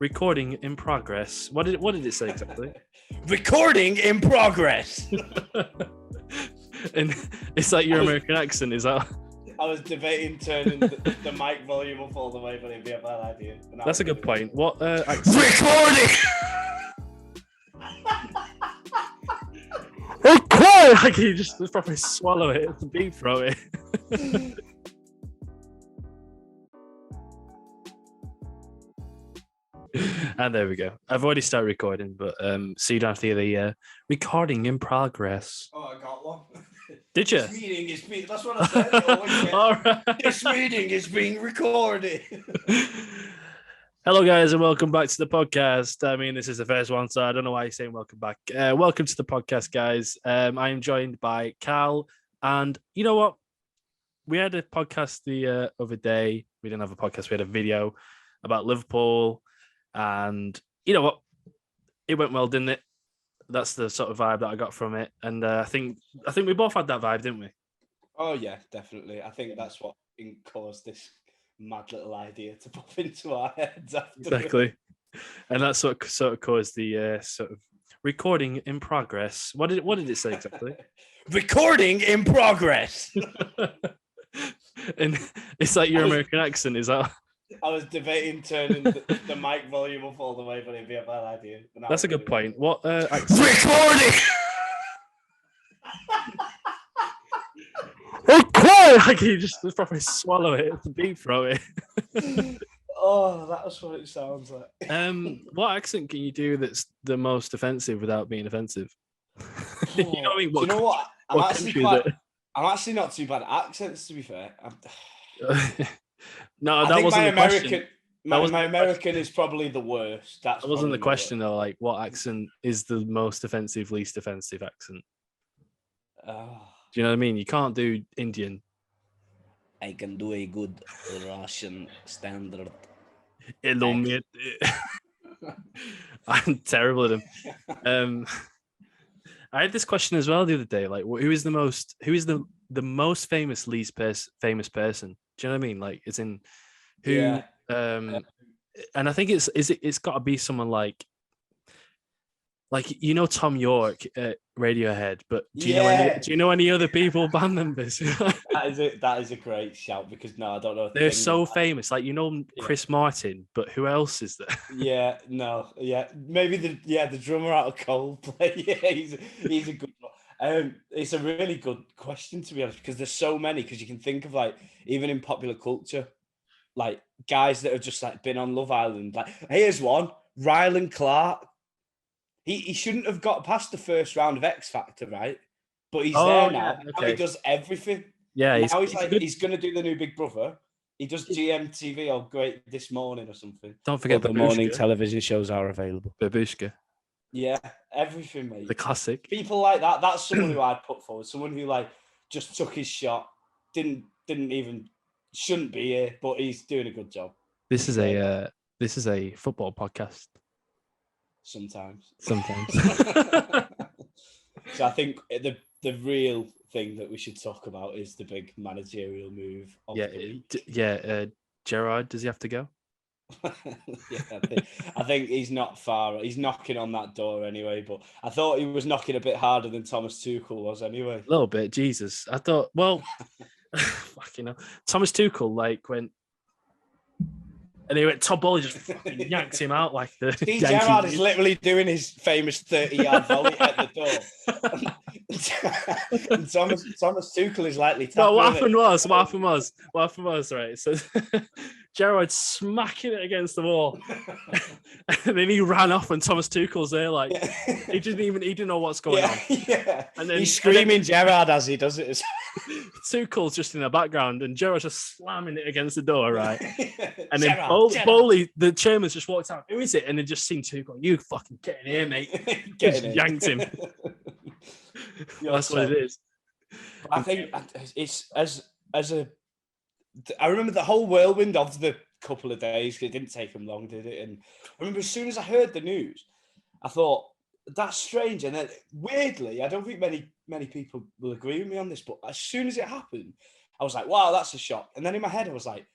Recording in progress. What did it say exactly? Recording in progress. And it's like your American accent, is that? I was debating turning the mic volume up all the way, but it'd be a bad idea. That's a good point. What accent? Recording. Okay, like you just probably swallow it, deep throat it. And there we go. I've already started recording, but so you don't have to hear the recording in progress. Oh, I got one. Did you? This meeting is being. That's what I said. All right. This meeting is being recorded. Hello, guys, and welcome back to the podcast. I mean, this is the first one, so I don't know why you're saying welcome back. Welcome to the podcast, guys. I am joined by Cal, and you know what? We had a podcast the other day. We didn't have a podcast. We had a video about Liverpool, and you know what? It went well, didn't it? That's the sort of vibe that I got from it, and I think we both had that vibe, didn't we? Oh yeah, definitely. I think that's what caused this mad little idea to pop into our heads after. Exactly. And that's what sort of caused the sort of recording in progress. What did it say exactly? Recording in progress. And it's like your American accent, is that? I was debating turning the mic volume up all the way, but it'd be a bad idea. That's a good point. What accent? Recording. Okay, like you just probably swallow it, deep throat it. Oh, that's what it sounds like. What accent can you do that's the most offensive without being offensive? You know what I mean? Do you know what? I'm actually not too bad at accents, to be fair. No, that wasn't the question. My American is probably the worst. That wasn't the question, though. Like, what accent is the most offensive, least offensive accent? Do you know what I mean? You can't do Indian. I can do a good Russian standard. Hello, mate. I'm terrible at them. I had this question as well the other day. Like, who is the most famous, least famous person? Do you know what I mean? Like, it's in who? Yeah. And I think it's got to be someone like Tom York at Radiohead. But do you know any other people band members? That is a great shout, because no, I don't know. They're so famous. Like, Chris Martin, but who else is there? Maybe the drummer out of Coldplay. Yeah, he's a good one. It's a really good question, to be honest, because there's so many. Because you can think of, like, even in popular culture, like, guys that have just like been on Love Island. Like, here's one, Rylan Clark. He shouldn't have got past the first round of X Factor, right? But he's there now. Yeah, okay. He does everything. Yeah, now he's going to do the new Big Brother. He does GMTV or Great This Morning or something. Don't forget the morning television shows are available. Babushka. Yeah, everything, mate. The classic. People like that. That's someone who I'd put forward. Someone who, like, just took his shot. Shouldn't be here, but he's doing a good job. This is a football podcast. Sometimes. So I think the real thing that we should talk about is the big managerial move of the week. Gerrard, does he have to go? I think he's not far. He's knocking on that door anyway, but I thought he was knocking a bit harder than Thomas Tuchel was anyway. A little bit, Jesus. I thought, well, fucking hell. Thomas Tuchel, like, when... Anyway, Todd Bowley just fucking yanked him out like the Steve Gerrard is literally doing his famous 30-yard volley at the door. And Thomas Tuchel is likely to... No, what happened was, right? So Gerrard smacking it against the wall. And then he ran off and Thomas Tuchel's there, like, he didn't know what's going on. Yeah. And then he's screaming Gerrard as he does it. Tuchel's just in the background and Gerrard's just slamming it against the door, right? And then Bowley, the chairman's just walked out. Who is it? And then just seen Tuchel. You fucking get in here, mate. Just yanked him. That's what it is. I think it's I remember the whole whirlwind of the couple of days, because it didn't take them long, did it? And I remember as soon as I heard the news, I thought, that's strange. And then weirdly, I don't think many people will agree with me on this, but as soon as it happened, I was like, wow, that's a shock. And then in my head, I was like,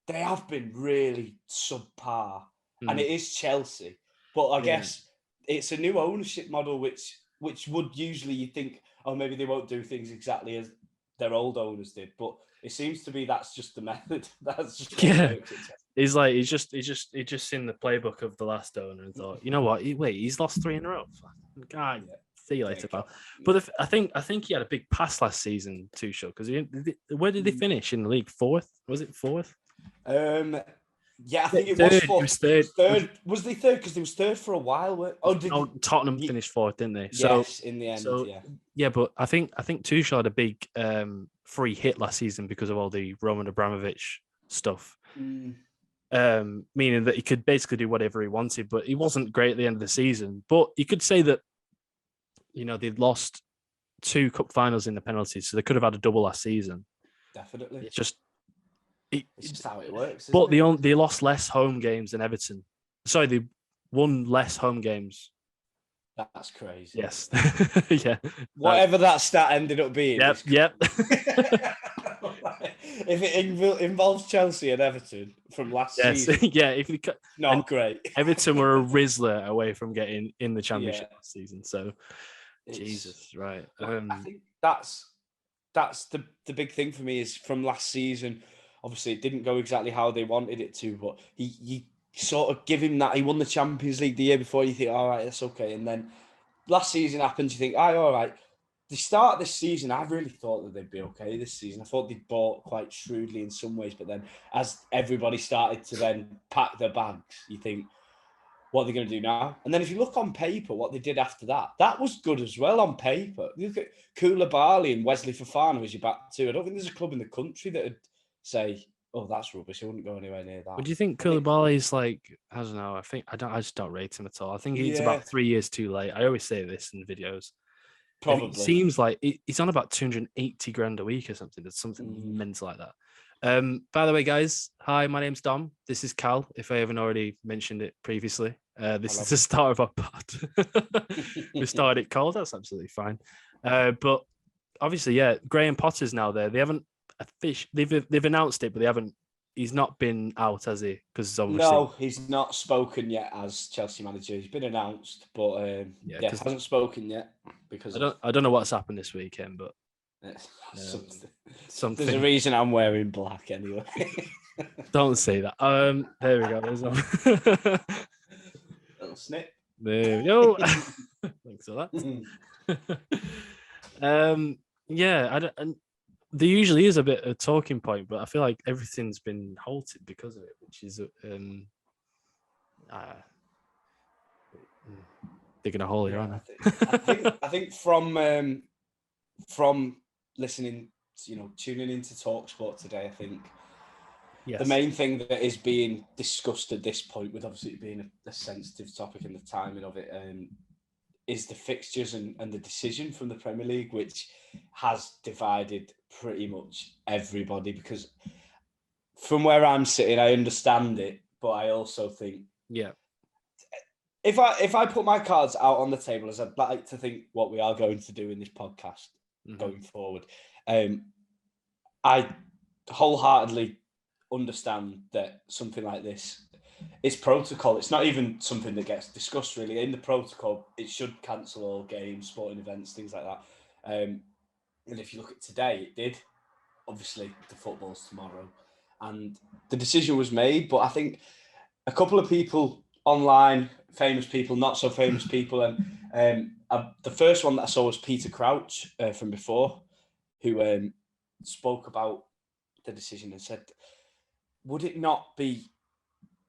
they have been really subpar. and it is Chelsea. But I Yeah. guess it's a new ownership model, which would usually you think, oh, maybe they won't do things exactly as their old owners did. But it seems to be that's just the method. That's just what works at Chelsea. He's like he's just seen the playbook of the last owner and thought, you know what? Wait, he's lost 3 in a row. God, see you later, pal. But I think he had a big pass last season, Tuchel, because where did they finish in the league? 4th? Was it 4th? Yeah, I think it third. was 4th. It was third. Third. Was they third? Because they was third for a while. Tottenham finished 4th, didn't they? Yes, in the end, yeah. But I think Tuchel had a big free hit last season because of all the Roman Abramovich stuff. Meaning that he could basically do whatever he wanted, but he wasn't great at the end of the season. But you could say that, they'd lost 2 cup finals in the penalties, so they could have had a double last season. Definitely. It's just how it works. But they lost less home games than Everton. Sorry, they won less home games. That's crazy. Yes. Yeah. Whatever that stat ended up being. Yep. If it involves Chelsea and Everton from last season. Yeah. Not great. Everton were a Rizzler away from getting in the championship last season. So, Jesus, right. I think that's the big thing for me is from last season. Obviously, it didn't go exactly how they wanted it to, but he sort of give him that. He won the Champions League the year before. You think, all right, that's okay. And then last season happens. You think, all right. The start of this season, I really thought that they'd be okay this season. I thought they'd bought quite shrewdly in some ways, but then as everybody started to then pack their bags, you think, what are they going to do now? And then if you look on paper, what they did after that was good as well on paper. You look at Koulibaly and Wesley Fofana as your back two. I don't think there's a club in the country that would say, oh, that's rubbish. I wouldn't go anywhere near that. What do you think Koulibaly's like? I don't know. I just don't rate him at all. I think he's about 3 years too late. I always say this in videos. Probably. It seems like he's on about 280 grand a week or something. There's something mental like that. By the way, guys, hi, my name's Dom. This is Cal, if I haven't already mentioned it previously. This is the start of our pod. We started it cold. That's absolutely fine. But obviously, Graham Potter's now there. They haven't they've announced it, but they haven't. He's not been out, has he? Because obviously, no, he's not spoken yet as Chelsea manager. He's been announced, but hasn't spoken yet because I don't know what's happened this weekend, but something. There's a reason I'm wearing black anyway. Don't say that. There we go. There's little snip. There we go. Thanks for that. And there usually is a bit of a talking point, but I feel like everything's been halted because of it, which is digging a hole here, aren't I think from listening, tuning into TalkSport today, I think the main thing that is being discussed at this point, with obviously it being a sensitive topic and the timing of it, is the fixtures and the decision from the Premier League, which has divided pretty much everybody. Because from where I'm sitting, I understand it, but I also think, if I put my cards out on the table, as I'd like to think what we are going to do in this podcast going forward, I wholeheartedly understand that something like this, it's protocol. It's not even something that gets discussed really. In the protocol, it should cancel all games, sporting events, things like that. And if you look at today, it did. Obviously, the football's tomorrow. And the decision was made, but I think a couple of people online, famous people, not so famous people, and the first one that I saw was Peter Crouch from before, who spoke about the decision and said, would it not be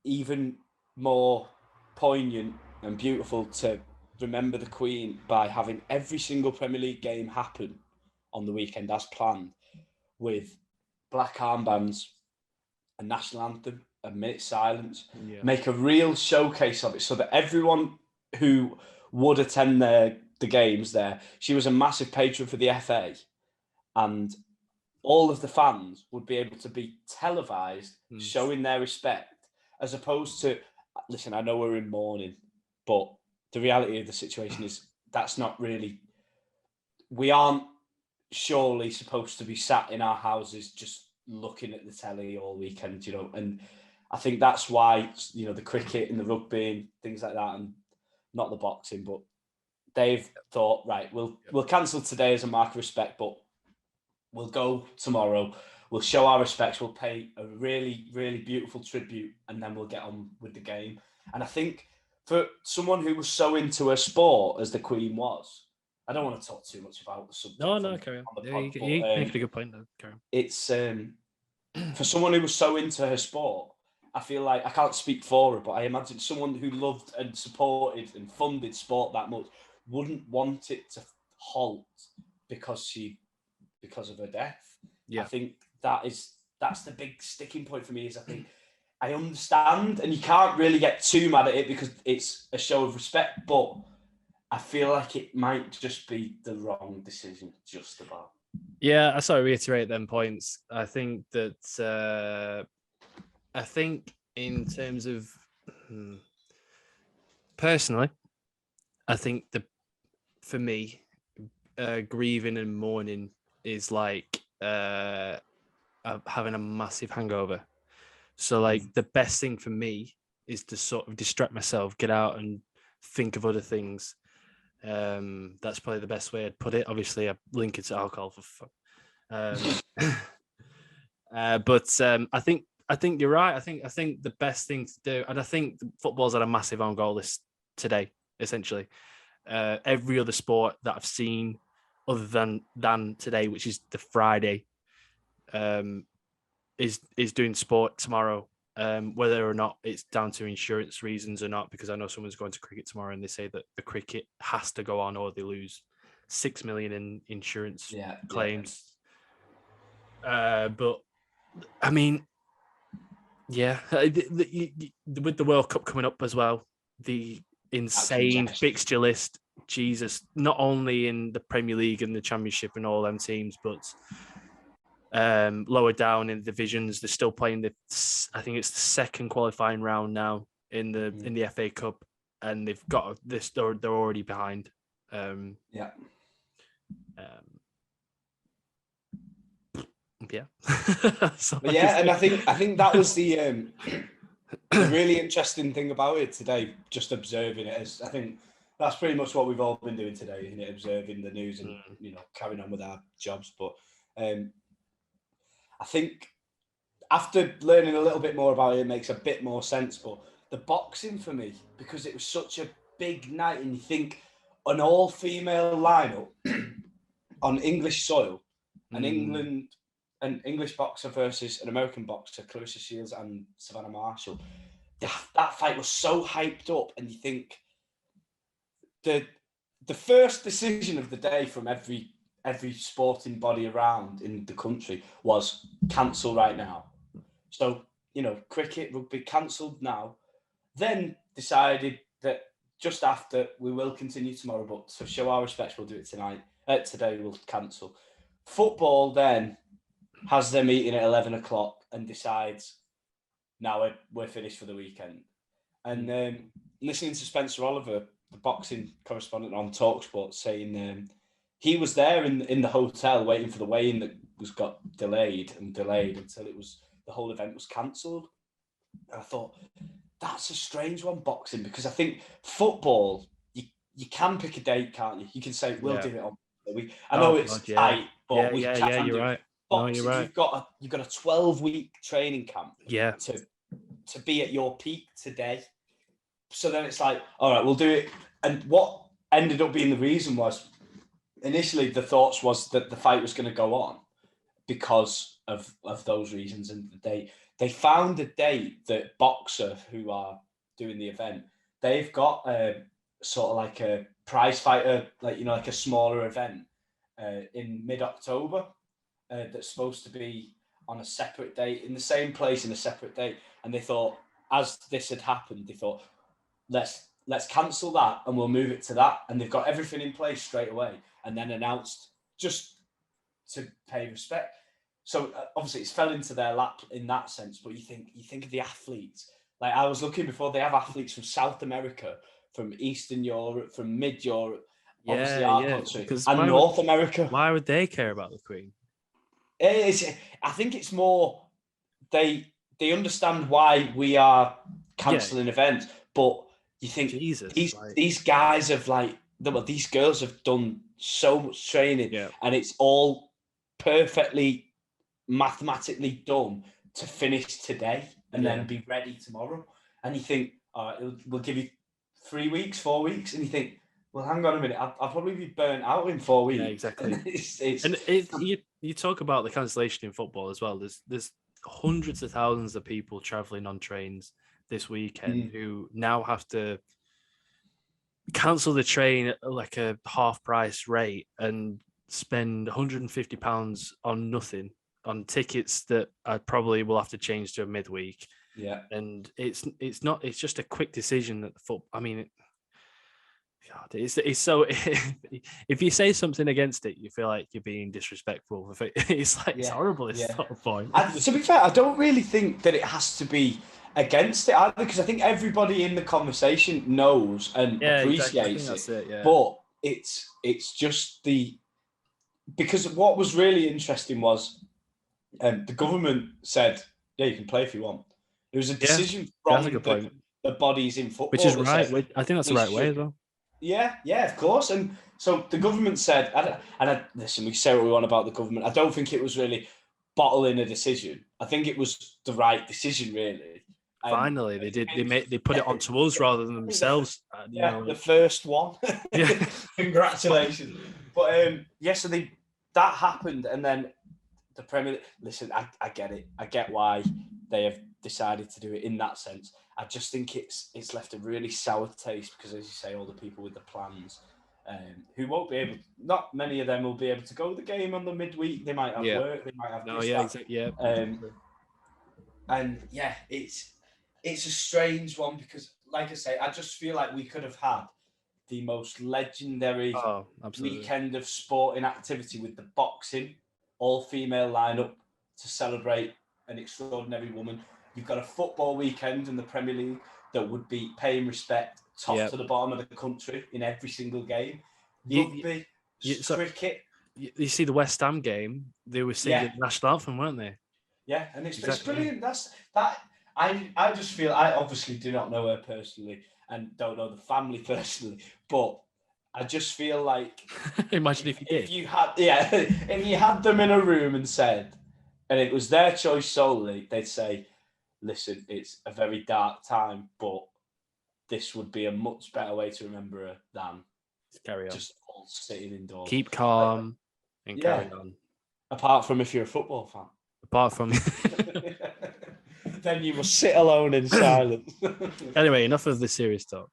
even more poignant and beautiful to remember the Queen by having every single Premier League game happen on the weekend as planned, with black armbands, a national anthem, a minute silence, make a real showcase of it so that everyone who would attend the games there, she was a massive patron for the FA, and all of the fans would be able to be televised, showing their respect, as opposed to, listen, I know we're in mourning, but the reality of the situation is that's not really, we aren't surely supposed to be sat in our houses just looking at the telly all weekend, and I think that's why, the cricket and the rugby and things like that, and not the boxing, but they've thought, right, we'll cancel today as a mark of respect, but we'll go tomorrow. We'll show our respects. We'll pay a really, really beautiful tribute, and then we'll get on with the game. And I think for someone who was so into a sport as the Queen was, I don't want to talk too much about the subject. No, carry on. You make a good point, though. Carry on. It's for someone who was so into her sport, I feel like, I can't speak for her, but I imagine someone who loved and supported and funded sport that much wouldn't want it to halt because of her death. Yeah. I think that's the big sticking point for me, is I think I understand, and you can't really get too mad at it because it's a show of respect, but I feel like it might just be the wrong decision, just about. Yeah, I sort of reiterate them points. I think that in terms of personally, I think for me, grieving and mourning is like having a massive hangover. So like the best thing for me is to sort of distract myself, get out and think of other things. That's probably the best way I'd put it. Obviously, I link it to alcohol for fun. But I think you're right. I think the best thing to do, and I think football's had a massive on goal list today. Essentially, every other sport that I've seen, other than today, which is the Friday, is doing sport tomorrow. Whether or not it's down to insurance reasons or not, because I know someone's going to cricket tomorrow and they say that the cricket has to go on or they lose 6 million in insurance claims. But I mean, yeah, with the World Cup coming up as well, the insane fixture list, Jesus, not only in the Premier League and the Championship and all them teams, but lower down in the divisions, they're still playing I think it's the second qualifying round now in the FA Cup, and they've got this. They're already behind. Yeah. So and I think that was the really interesting thing about it today. Just observing it, as I think that's pretty much what we've all been doing today, isn't it? Observing the news and carrying on with our jobs, but. I think after learning a little bit more about it, it makes a bit more sense. But the boxing for me, because it was such a big night, and you think an all-female lineup on English soil, an English boxer versus an American boxer, Clarissa Shields and Savannah Marshall, that fight was so hyped up, and you think the first decision of the day from every sporting body around in the country was cancel right now. So, cricket, rugby cancelled now, then decided that just after, we will continue tomorrow, but to show our respects, we'll do it tonight. Today we'll cancel. Football then has their meeting at 11 o'clock and decides, now we're finished for the weekend. And listening to Spencer Oliver, the boxing correspondent on TalkSport, saying he was there in the hotel waiting for the weigh-in that got delayed until the whole event was cancelled. And I thought, that's a strange one, boxing, because I think football, you can pick a date, can't you? You can say, we'll do it on the week. I know it's tight, but we can you're do right. Boxing, you're right. You've got a 12-week training camp to be at your peak today. So then it's like, all right, we'll do it. And what ended up being the reason was, initially the thoughts was that the fight was going to go on because of those reasons, and they found a date that Boxer, who are doing the event, they've got sort of like a prize fighter, like a smaller event in mid-October that's supposed to be on a separate date in the same place in a separate date. And they thought, as this had happened, they thought, let's cancel that and we'll move it to that. And they've got everything in place straight away, and then announced just to pay respect. So obviously it's fell into their lap in that sense. But you think of the athletes. Like, I was looking before, they have athletes from South America, from Eastern Europe, from Mid-Europe, obviously our country, and North America. Why would they care about the Queen? I think it's more they they understand why we are cancelling events, but you think Jesus, these guys have these girls have done so much training, and it's all perfectly mathematically done to finish today and then be ready tomorrow. And you think, all right, we'll give you 3 weeks, 4 weeks, and you think, well, hang on a minute, I'll probably be burnt out in 4 weeks. Yeah, exactly. And you talk about the cancellation in football as well. There's hundreds of thousands of people traveling on trains this weekend who now have to cancel the train at like a half price rate and spend £150 on nothing, on tickets that I probably will have to change to a midweek. Yeah. And it's just a quick decision that the football. I mean, God, it's so. If you say something against it, you feel like you're being disrespectful. It's like it's horrible. It's not the point. To be fair, I don't really think that it has to be against it either, because I think everybody in the conversation knows and appreciates it. But it's just because what was really interesting was the government said, yeah, you can play if you want. It was a decision from the bodies in football, which is right. I think that's the right way as well. Yeah, of course. And so the government said, listen, we say what we want about the government. I don't think it was really bottling a decision. I think it was the right decision, really. Finally, they did. They put it onto us rather than themselves. The first one. Yeah, congratulations. But so that happened, and then the Premier. Listen, I get it. I get why they have decided to do it in that sense. I just think it's left a really sour taste because, as you say, all the people with the plans, who won't be able. Not many of them will be able to go to the game on the midweek. They might have work. They might have and it's a strange one because, like I say, I just feel like we could have had the most legendary weekend of sporting activity with the boxing, all-female lineup to celebrate an extraordinary woman. You've got a football weekend in the Premier League that would be paying respect top to the bottom of the country in every single game. Rugby, cricket. You see the West Ham game, they were singing the national anthem, weren't they? Yeah, and it's brilliant. I just feel, I obviously do not know her personally and don't know the family personally, but I just feel like imagine if you did. If you had them in a room and said, and it was their choice solely, they'd say, listen, it's a very dark time, but this would be a much better way to remember her than carry on. Just all sitting indoors. Keep calm and carry on. Apart from if you're a football fan. Apart from then you must sit alone in silence. Anyway, enough of the serious talk.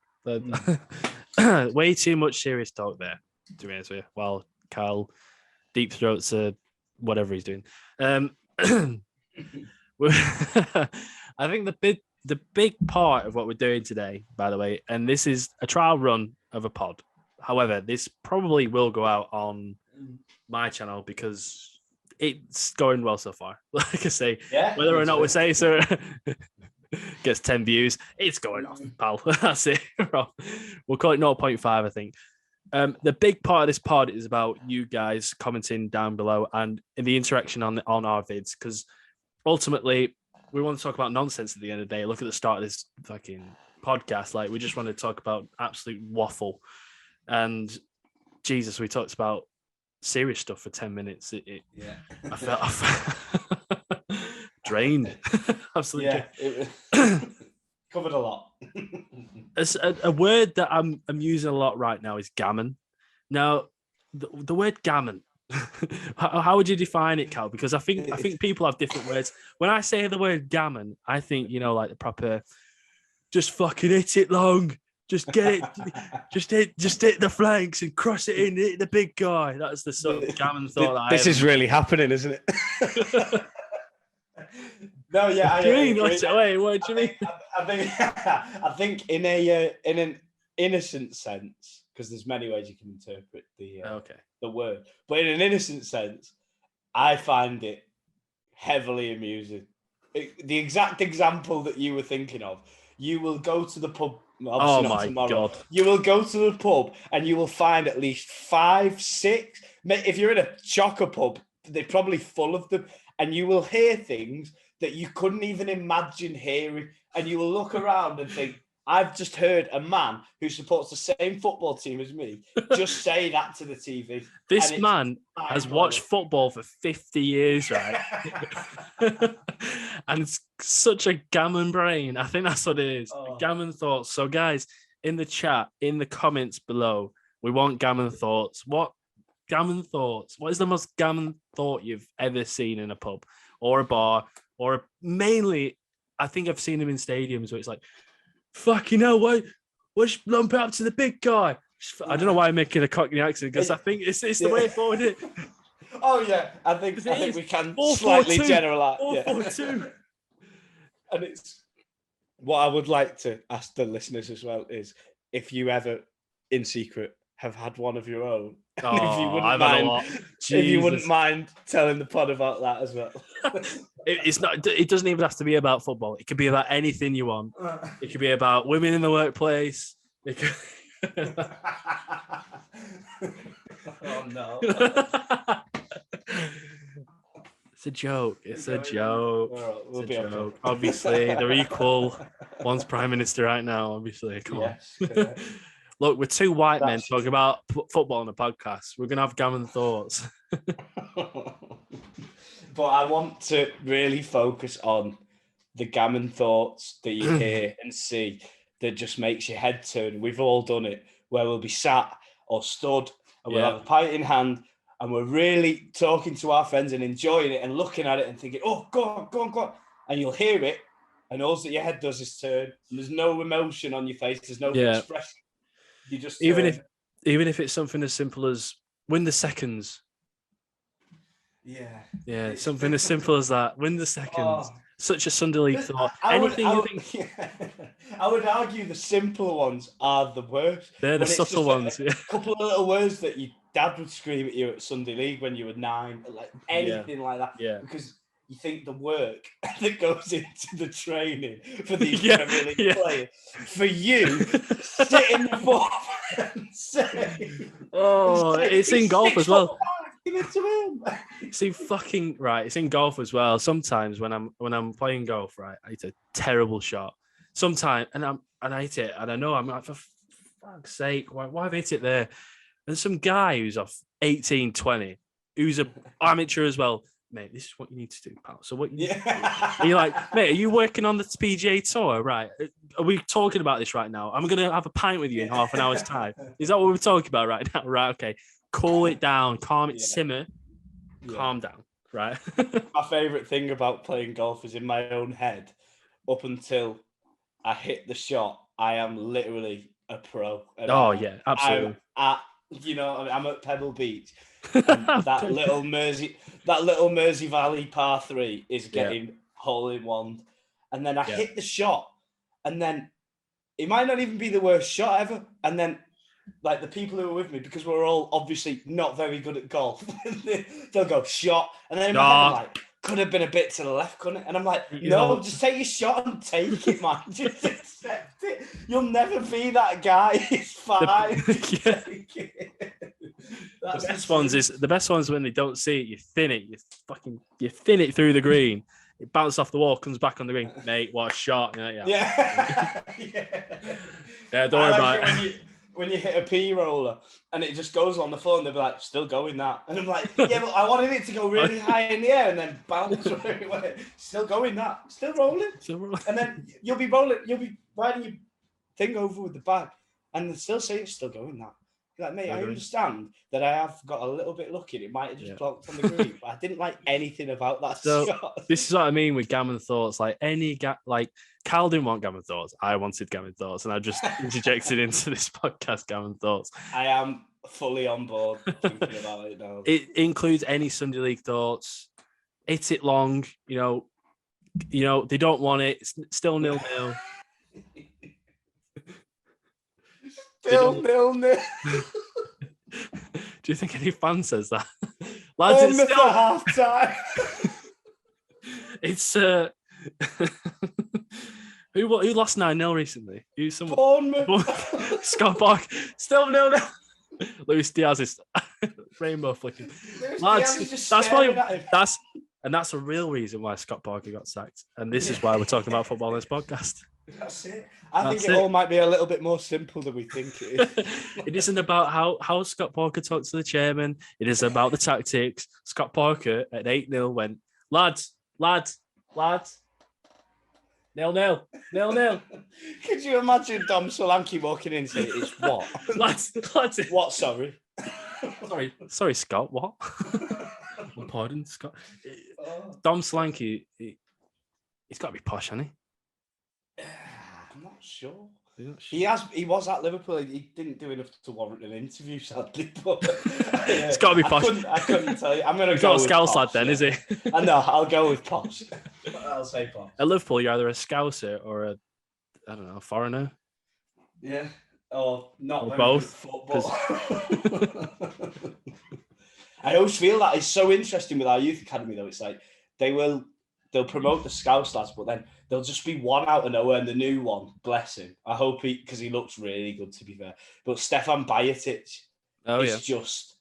Way too much serious talk there, to be honest with you. While Carl deep throats whatever he's doing. I think the big part of what we're doing today, by the way, and this is a trial run of a pod. However, this probably will go out on my channel because it's going well so far. Like I say, whether or not we say so gets 10 views, it's going off, pal. That's it. We'll call it 0.5, I think. The big part of this pod is about you guys commenting down below and the interaction on our vids, because ultimately we want to talk about nonsense at the end of the day. Look at the start of this fucking podcast. Like, we just want to talk about absolute waffle. And Jesus, we talked about serious stuff for 10 minutes. I felt drained. Absolutely. It covered a lot. A word that I'm using a lot right now is gammon. Now, the word gammon. How would you define it, Cal? Because I think people have different words. When I say the word gammon, I think, like the proper, just fucking hit it long. Just get it, just hit the flanks and cross it in, hit the big guy. That's the sort of gammon thought. This is really happening, isn't it? No, yeah. What do you mean? What do you mean? I think in an innocent sense, because there's many ways you can interpret the word, but in an innocent sense, I find it heavily amusing. The exact example that you were thinking of, you will go to the pub. Oh my God. You will go to the pub and you will find at least 5, 6. If you're in a chocker pub, they're probably full of them, and you will hear things that you couldn't even imagine hearing. And you will look around and think, I've just heard a man who supports the same football team as me just say that to the TV. This man has watched football for 50 years, right? And it's such a gammon brain. I think that's what it is. Gammon thoughts. So, guys, in the chat, in the comments below, we want gammon thoughts. What gammon thoughts? What is the most gammon thought you've ever seen in a pub or a bar? Or mainly, I think I've seen them in stadiums where it's like, fucking hell, why should lump it up to the big guy? I don't know why I'm making a Cockney accent, because I think it's the way forward. Oh, yeah. I think we can slightly generalize. 4-4-2. And it's what I would like to ask the listeners as well is if you ever, in secret, have had one of your own. If you wouldn't mind telling the pod about that as well. It's not. It doesn't even have to be about football. It could be about anything you want. It could be about women in the workplace. It could... Oh no! It's a joke. It's a joke. It's a joke. Obviously, they're equal. One's prime minister right now. Obviously, come on. Look, we're two white men talking about football on a podcast. We're gonna have gammon thoughts. But I want to really focus on the gammon thoughts that you hear and see that just makes your head turn. We've all done it, where we'll be sat or stood and we'll have a pint in hand and we're really talking to our friends and enjoying it and looking at it and thinking, oh, go on. And you'll hear it and all that your head does is turn and there's no emotion on your face. There's no expression. You just even if it's something as simple as win the seconds. Yeah, something as simple as that. Win the seconds. Such a Sunday League thought. I would argue the simpler ones are the worst. They're the subtle ones. A couple of little words that your dad would scream at you at Sunday League when you were 9, like anything like that. Yeah. Because you think the work that goes into the training for these Premier League players, for you, sit in the form and say, it's in golf as well. Give it to him. See, fucking right. It's in golf as well. Sometimes when I'm playing golf, right, I hit a terrible shot. Sometimes, and I hit it, and I know I'm like, for fuck's sake, why have I hit it there? And some guy who's off 18, 20, who's an amateur as well. Mate, this is what you need to do, pal. So what you you're like, mate, are you working on the PGA Tour? Right. Are we talking about this right now? I'm going to have a pint with you in half an hour's time. Is that what we're talking about right now? Right, okay. Cool it down, simmer, calm down, right? My favourite thing about playing golf is in my own head, up until I hit the shot, I am literally a pro. Yeah, absolutely. I'm at Pebble Beach. that little Mersey Valley par 3 is getting hole in one, and then I hit the shot, and then it might not even be the worst shot ever, and then like the people who are with me, because we're all obviously not very good at golf, they'll go shot, and then in my head I'm like, could have been a bit to the left, couldn't it? And I'm like, just take your shot and take it, man. Just accept it. You'll never be that guy. It's fine. The best ones when they don't see it, you thin it through the green. It bounces off the wall, comes back on the green. Mate, what a shot. Yeah, don't worry about it. When you hit a P roller and it just goes on the floor and they'll be like, still going that. And I'm like, yeah, but I wanted it to go really high in the air and then bounce where it went. Still going that. Still rolling. And then you'll be riding your thing over with the bag and they'll still say it's still going that. Like, mate, I understand that I have got a little bit lucky. It might have just blocked on the green, but I didn't like anything about that shot. This is what I mean with gammon thoughts. Like Cal didn't want gammon thoughts. I wanted gammon thoughts, and I just interjected into this podcast gammon thoughts. I am fully on board thinking about it now. It includes any Sunday League thoughts. Hit it long. They don't want it. It's still 0-0. Still 0-0. Do you think any fan says that? Lads, it's still half time. It's who lost 9-0 recently? Bournemouth. Scott Park. Still 0-0. Luis Diaz is rainbow flicking. Lads, that's And that's the real reason why Scott Parker got sacked. And this is why we're talking about football on this podcast. That's it. I think it all might be a little bit more simple than we think it is. It isn't about how Scott Parker talks to the chairman. It is about the tactics. Scott Parker at 8-0 went, lads. 0-0. Could you imagine Dom Solanke walking in and saying, it's what? lads. What, sorry? Sorry, Scott, what? Pardon, Scott. Dom Solanke, he's got to be posh, hasn't he? I'm not sure. He was at Liverpool. He didn't do enough to warrant an interview, sadly. But it's got to be posh. I couldn't tell you. I'm going to He's go not a with Scouse posh, lad then, is he? I know. I'll go with posh. I'll say posh. At Liverpool, you're either a Scouser or a foreigner. Yeah. Or not. Or both. Football. I always feel that it's so interesting with our youth academy, though. It's like they'll promote the Scouse lads, but then there'll just be one out of nowhere, and the new one, bless him. I hope because he looks really good, to be fair. But Stefan Bajetic is just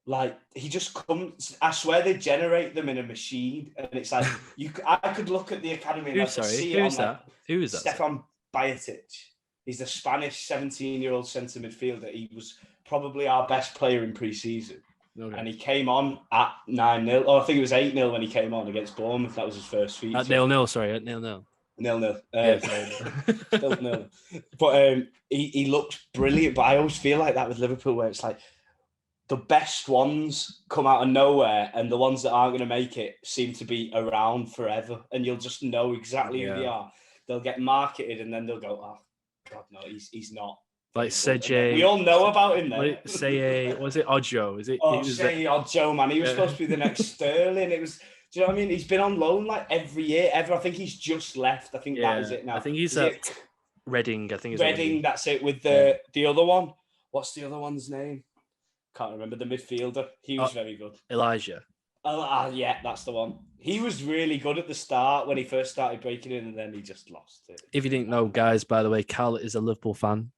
like, he just comes. I swear they generate them in a machine, and it's like I could look at the academy and Who's that? Who is that? Stefan Bajetic. He's the Spanish 17-year-old centre midfielder. He was probably our best player in pre-season. Okay. And he came on at 9-0. Oh, I think it was 8-0 when he came on against Bournemouth. That was his first feature. At 0-0, sorry, at 0-0. 0-0. Still 0. But he looked brilliant. But I always feel like that with Liverpool, where it's like the best ones come out of nowhere, and the ones that aren't going to make it seem to be around forever. And you'll just know exactly who they are. They'll get marketed, and then they'll go, oh, God, no, he's not. Like Seje. We all know about him then. Say, was it Ojo? Is it? Say Ojo, man. He was supposed to be the next Sterling. It was. Do you know what I mean? He's been on loan like every year ever. I think he's just left. I think that is it now. I think he's at Reading. I think it's Reading. That's it. With the other one. What's the other one's name? Can't remember. The midfielder. He was very good. Elijah. Yeah, that's the one. He was really good at the start when he first started breaking in, and then he just lost it. If you didn't know, guys, by the way, Cal is a Liverpool fan.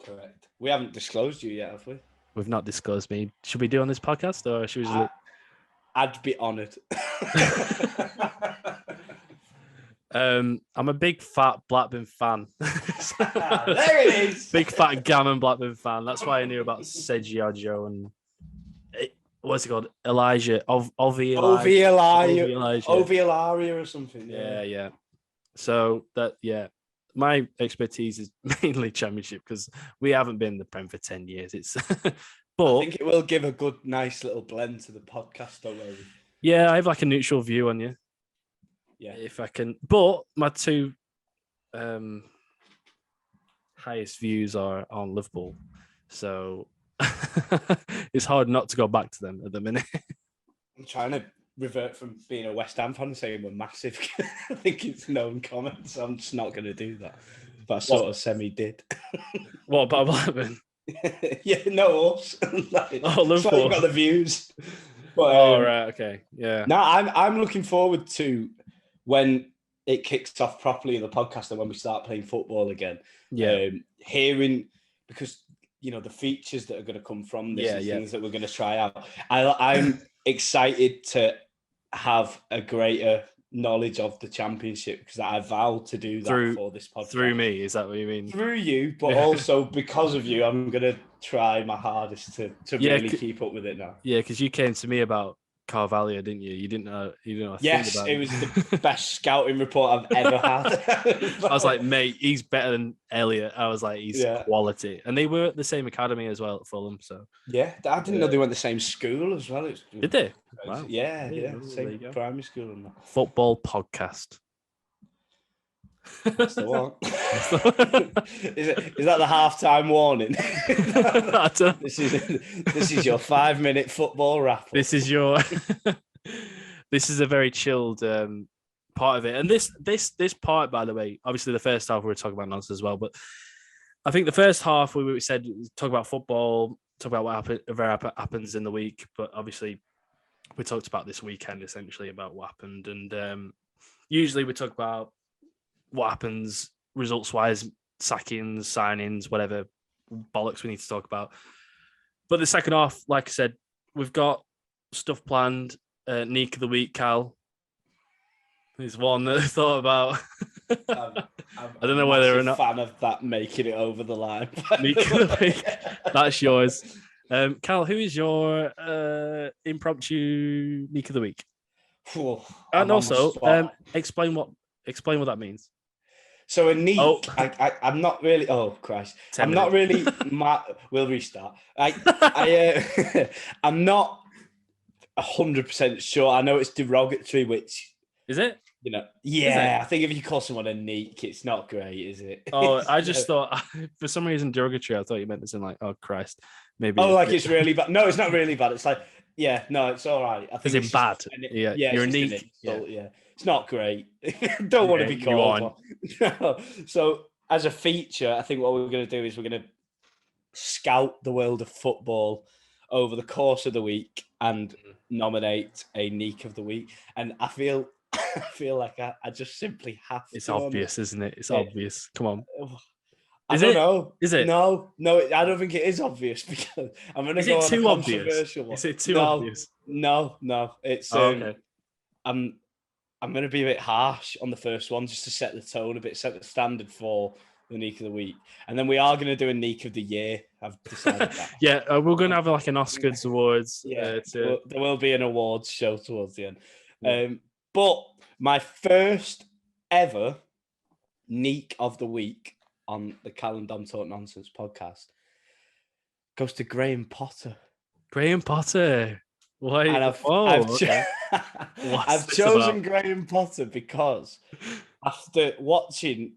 Correct. We haven't disclosed you yet, have we? We've not disclosed me. Should we do on this podcast, or should we just... I'd be honoured. I'm a big fat Blackburn fan. There it is. Big fat gammon Blackburn fan. That's why I knew about Seji Ojo and what's it called? Elijah. Ovi Ilaria or something. Yeah. So my expertise is mainly Championship because we haven't been in the Prem for 10 years. But I think it will give a good, nice little blend to the podcast, don't worry. Yeah, I have like a neutral view on you. Yeah. If I can. But my two highest views are on Liverpool. So it's hard not to go back to them at the minute. I'm trying to revert from being a West Ham fan and saying we're massive. I think it's known comment, so I'm just not going to do that. But I sort of semi-did. What about Blackburn? Yeah, no, us. Liverpool. So I've got the views. But, right, okay, yeah. No, I'm looking forward to when it kicks off properly in the podcast and when we start playing football again. Yeah, hearing because the features that are going to come from this, things that we're going to try out. I'm excited to have a greater knowledge of the Championship because I vowed to do that for this podcast. Through me, is that what you mean? Through you, but also because of you, I'm going to try my hardest to really keep up with it now. Yeah, because you came to me about Carvalho, didn't you? You didn't know. Yes, it was the best scouting report I've ever had. I was like, mate, he's better than Elliot. I was like, he's quality, and they were at the same academy as well at Fulham. So yeah, I didn't know they went the same school as well. Did they? Wow. Yeah, same primary school and that. Football podcast. That's the one. Is that the halftime warning? This is your 5-minute football wrap. This is your. This is a very chilled part of it, and this part, by the way, obviously the first half we were talking about nonsense as well, but I think the first half we said talk about football, talk about what happens in the week, but obviously we talked about this weekend essentially about what happened, and usually we talk about what happens results-wise, sackings, signings, whatever bollocks we need to talk about. But the second half, like I said, we've got stuff planned. Nick of the week, Cal. It's one that I thought about. I'm I don't know a whether or massive not fan of that making it over the line. by Nick the of the way. week. That's yours. Cal, who is your impromptu Nick of the week? Phew, And I'm on the also, spot. explain what that means. So a neek, Oh. I'm not really. Oh Christ, 10 I'm not minutes. really. We'll restart. I'm not 100% sure. I know it's derogatory, which Is it? yeah. I think if you call someone a neek, it's not great, is it? Oh, I You know? just thought for some reason derogatory. I thought you meant this in like, oh Christ, maybe. Oh, like it's really bad. No, it's not really bad. It's like, yeah, no, it's all right. I think Is it it's bad? just, Yeah, yeah, you're it's a just an neek. insult. Yeah, it's not great. Don't want to Yeah, be you called aren't. one. No. So as a feature, I think what we're going to do is we're going to scout the world of football over the course of the week and nominate a neek of the week. And I feel, I feel like I just simply have It's to. obvious, isn't it? It's Yeah. obvious. Come on. I Is don't it? know. Is it? No, I don't think it is obvious because I'm going to Is go it on a too obvious? controversial one. Is it too no, obvious? no. It's Oh, okay. I'm going to be a bit harsh on the first one just to set the tone a bit, set the standard for the Neek of the week, and then we are going to do a Neek of the year. I've decided that. Yeah, we're going to have like an Oscars awards. Yeah, there will be an awards show towards the end. But my first ever Neek of the week on the Cal and Dom Talk Nonsense podcast goes to Graham Potter. Graham Potter. Why? And I've chosen Graham Potter because after watching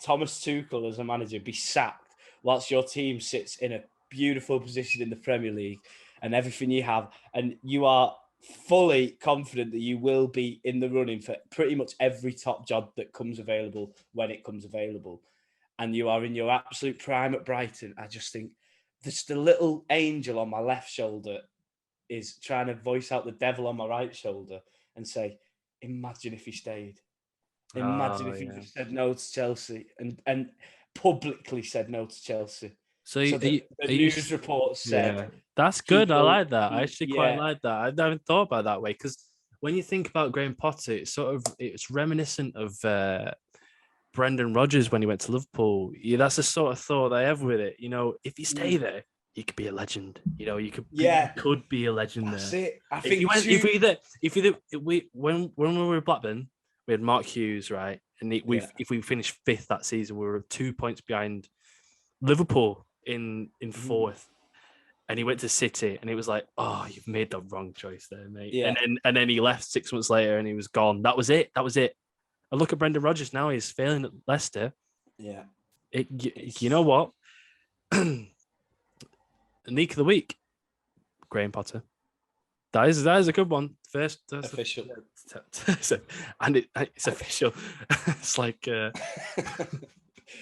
Thomas Tuchel as a manager be sacked whilst your team sits in a beautiful position in the Premier League and everything you have, and you are fully confident that you will be in the running for pretty much every top job that comes available when it comes available, and you are in your absolute prime at Brighton, I just think there's the little angel on my left shoulder is trying to voice out the devil on my right shoulder and say, imagine if he stayed. Imagine if he just said no to Chelsea and publicly said no to Chelsea. So the news report said, that's good. I like that. I actually quite like that. I haven't thought about it that way because when you think about Graham Potter, it's reminiscent of Brendan Rodgers when he went to Liverpool. Yeah, that's the sort of thought I have with it. You know, if you stay there, you could be a legend. You know, you could be a legend that's there. It. I think when we were at Blackburn, we had Mark Hughes, right? And if we finished fifth that season, we were 2 points behind Liverpool in fourth. And he went to City, and it was like, oh, you've made the wrong choice there, mate. Yeah. And then he left 6 months later, and he was gone. That was it. I look at Brendan Rodgers now; he's failing at Leicester. Yeah. You know what? Neek of the week, Graham Potter. That is a good one. First, that's official, and it's official. It's like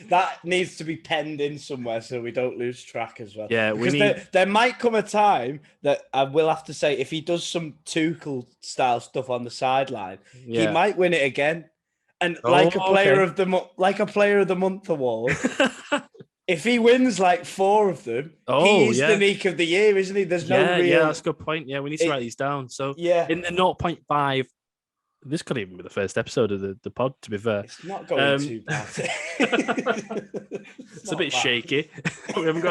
that needs to be penned in somewhere so we don't lose track as well. Yeah, because there might come a time that I will have to say if he does some Tuchel style stuff on the sideline, he might win it again. And like a player of the month award. If he wins like 4 of them, he's the Neek of the year, isn't he? There's no real... Yeah, that's a good point. Yeah, we need to write these down. So in the 0.5, this could even be the first episode of the pod, to be fair. It's not going too bad. It's a bit shaky. We haven't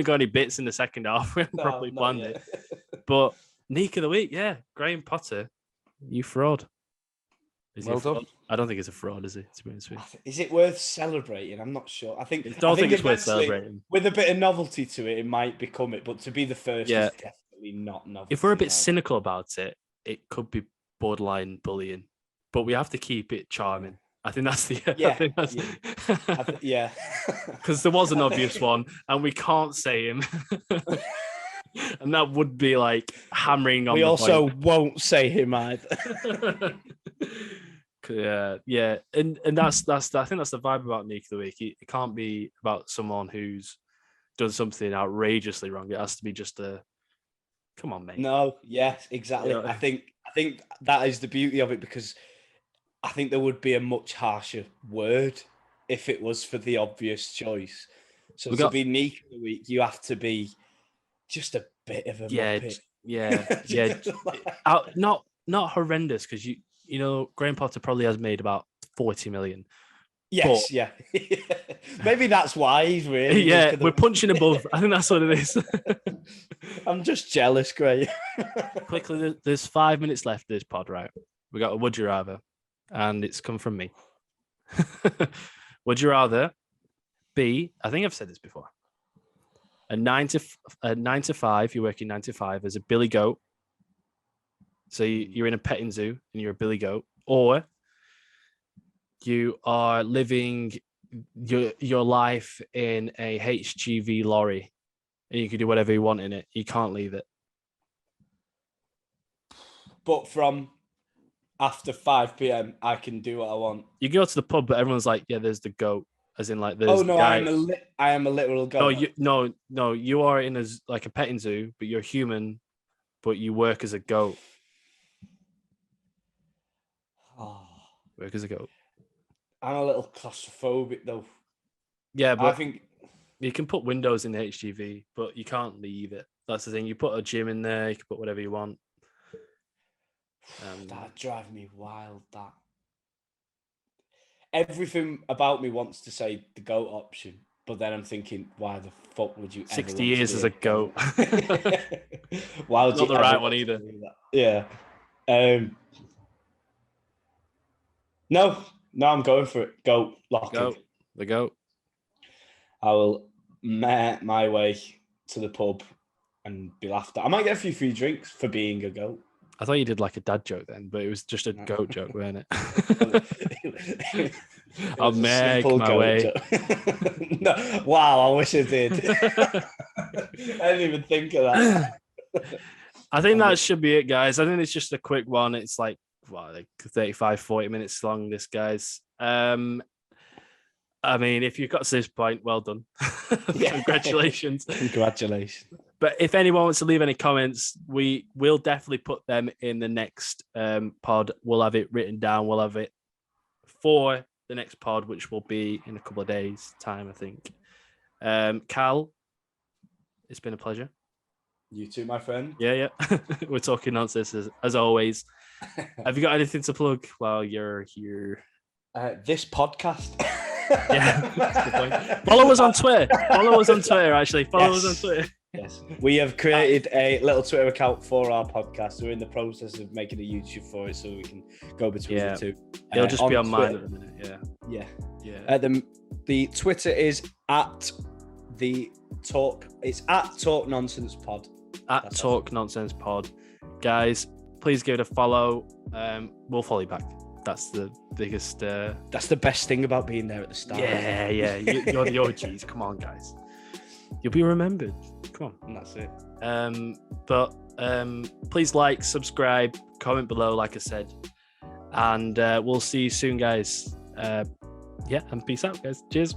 got any bits in the second half. We haven't properly planned it. But Neek of the week, Graham Potter, you fraud. Well done. I don't think it's a fraud, is it? To be honest with you. Is it worth celebrating? I'm not sure. I think it's worth celebrating. With a bit of novelty to it, it might become it. But to be the first is definitely not novelty. If we're a bit cynical about it, it could be borderline bullying. But we have to keep it charming. I think that's the Because there was an obvious one, and we can't say him. And that would be like hammering on. We also won't say him either. Yeah, and that's I think that's the vibe about Neek of the week. It can't be about someone who's done something outrageously wrong. It has to be just a come on, mate. No, yes, exactly. I think that is the beauty of it because I think there would be a much harsher word if it was for the obvious choice. So to be Neek of the week, you have to be just a bit of a muppet. Not horrendous because you know, Graham Potter probably has made about 40 million. Yes, yeah. Maybe that's why he's really. Yeah, we're punching above. I think that's what it is. I'm just jealous, Graham. Quickly, there's 5 minutes left of this pod, right? We got a would you rather, and it's come from me. Would you rather be? I think I've said this before. A 9 to 5. You're working 9 to 5 as a billy goat. So you're in a petting zoo and you're a billy goat, or you are living your life in a HGV lorry, and you can do whatever you want in it. You can't leave it. But from after 5 p.m., I can do what I want. You go to the pub, but everyone's like, "Yeah, there's the goat," as in like, "There's." Oh no, I am a literal goat. No, you are in a petting zoo, but you're human, but you work as a goat. Oh. Work as a goat. I'm a little claustrophobic though. Yeah, but I think you can put windows in the HGV, but you can't leave it. That's the thing. You put a gym in there, you can put whatever you want. That'd drive me wild. That everything about me wants to say the goat option, but then I'm thinking, why the fuck would you? 60 years as a goat. Why would Not the right one either. Yeah. No, I'm going for it. Goat. The goat. I will make my way to the pub and be laughed at. I might get a few free drinks for being a goat. I thought you did like a dad joke then, but it was just a goat joke, wasn't it? I'll make my way. No, wow, I wish I did. I didn't even think of that. I think that should be it, guys. I think it's just a quick one. It's like 35, 40 minutes long, this, guys. I mean, if you've got to this point, well done. Congratulations. Congratulations. But if anyone wants to leave any comments, we will definitely put them in the next pod. We'll have it written down. We'll have it for the next pod, which will be in a couple of days' time, I think. Cal, it's been a pleasure. You too, my friend. Yeah. We're talking nonsense as always. Have you got anything to plug while you're here? This podcast. Yeah, that's a good point. Follow us on Twitter. Actually, follow us on Twitter. Yes, we have created a little Twitter account for our podcast. We're in the process of making a YouTube for it, so we can go between the two. It'll just be on mine at the minute. Yeah. The Twitter is at the talk. It's at Talk Nonsense Pod. At Talk Nonsense Pod, guys. Please give it a follow. We'll follow you back. That's the biggest. That's the best thing about being there at the start. Yeah. You're the OGs. Come on, guys. You'll be remembered. Come on. And that's it. But please like, subscribe, comment below, like I said. And we'll see you soon, guys. And peace out, guys. Cheers.